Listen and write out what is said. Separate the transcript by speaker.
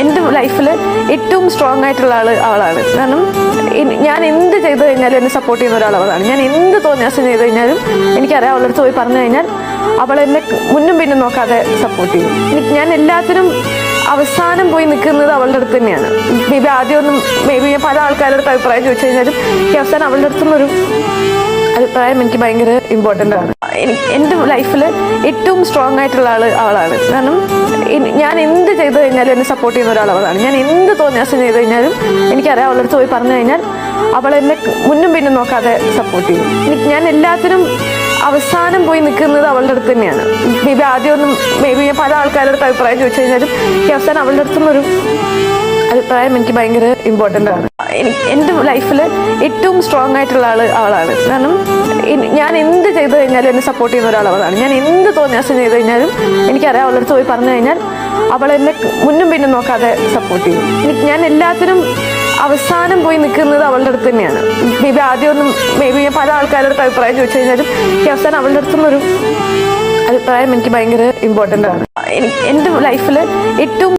Speaker 1: എൻ്റെ ലൈഫിൽ ഏറ്റവും സ്ട്രോങ് ആയിട്ടുള്ള അവളാണ്. കാരണം ഞാൻ എന്ത് ചെയ്തു കഴിഞ്ഞാലും എന്നെ സപ്പോർട്ട് ചെയ്യുന്ന ഒരാൾ അവളാണ്. ഞാൻ എന്ത് തോന്നിയാസം ചെയ്ത് കഴിഞ്ഞാലും എനിക്കറിയാം അവളുടെ അടുത്ത് പോയി പറഞ്ഞു കഴിഞ്ഞാൽ അവൾ എന്നെ മുന്നും പിന്നും നോക്കാതെ സപ്പോർട്ട് ചെയ്യും. ഞാൻ എല്ലാത്തിനും അവസാനം പോയി നിൽക്കുന്നത് അവളുടെ അടുത്ത് തന്നെയാണ്. മേ ബി ആദ്യമൊന്നും ഞാൻ പല ആൾക്കാരുടെ അഭിപ്രായം ചോദിച്ചു കഴിഞ്ഞാലും എനിക്ക് അവസാനം അവളുടെ അടുത്തുനിന്നൊരു അഭിപ്രായം എനിക്ക് ഭയങ്കര ഇമ്പോർട്ടൻ്റ് ആണ്. എൻ്റെ ലൈഫിൽ ഏറ്റവും സ്ട്രോങ് ആയിട്ടുള്ള അവളാണ്. കാരണം ഞാൻ എന്ത് ചെയ്തു കഴിഞ്ഞാലും എന്നെ സപ്പോർട്ട് ചെയ്യുന്ന ഒരാൾ അവളാണ്. ഞാൻ എന്ത് തോന്നിയാസം ചെയ്ത് കഴിഞ്ഞാലും എനിക്കറിയാം അവളുടെ അടുത്ത് പോയി പറഞ്ഞു കഴിഞ്ഞാൽ അവൾ എന്നെ മുന്നും പിന്നും നോക്കാതെ സപ്പോർട്ട് ചെയ്യും. ഞാൻ എല്ലാത്തിനും അവസാനം പോയി നിൽക്കുന്നത് അവളുടെ അടുത്ത് തന്നെയാണ്. മേ ബി ആദ്യമൊന്നും ഞാൻ പല ആൾക്കാരുടെ അഭിപ്രായം ചോദിച്ചു കഴിഞ്ഞാലും എനിക്ക് അവസാനം അവളുടെ അടുത്തുനിന്നൊരു അഭിപ്രായം എനിക്ക് ഭയങ്കര ഇമ്പോർട്ടൻ്റ് ആണ്. എൻ്റെ ലൈഫിൽ ഏറ്റവും സ്ട്രോങ് ആയിട്ടുള്ള അവളാണ്. കാരണം ഞാൻ എന്ത് ചെയ്തു കഴിഞ്ഞാലും എന്നെ സപ്പോർട്ട് ചെയ്യുന്ന ഒരാൾ അവളാണ്. ഞാൻ എന്ത് തോന്നിയാസം ചെയ്ത് കഴിഞ്ഞാലും എനിക്കറിയാം അവളുടെ അടുത്ത് പോയി പറഞ്ഞു കഴിഞ്ഞാൽ അവൾ എന്നെ മുന്നും പിന്നും നോക്കാതെ സപ്പോർട്ട് ചെയ്യും. ഞാൻ എല്ലാത്തിനും അവസാനം പോയി നിൽക്കുന്നത് അവളുടെ അടുത്ത് തന്നെയാണ്. മേ ബി ആദ്യമൊന്നും ഞാൻ പല ആൾക്കാരുടെ അഭിപ്രായം ചോദിച്ചു കഴിഞ്ഞാലും എനിക്ക് അവസാനം അവളുടെ അടുത്തുനിന്നൊരു അഭിപ്രായം എനിക്ക് ഭയങ്കര ഇമ്പോർട്ടൻ്റ് ആണ്. എൻ്റെ ലൈഫിൽ ഏറ്റവും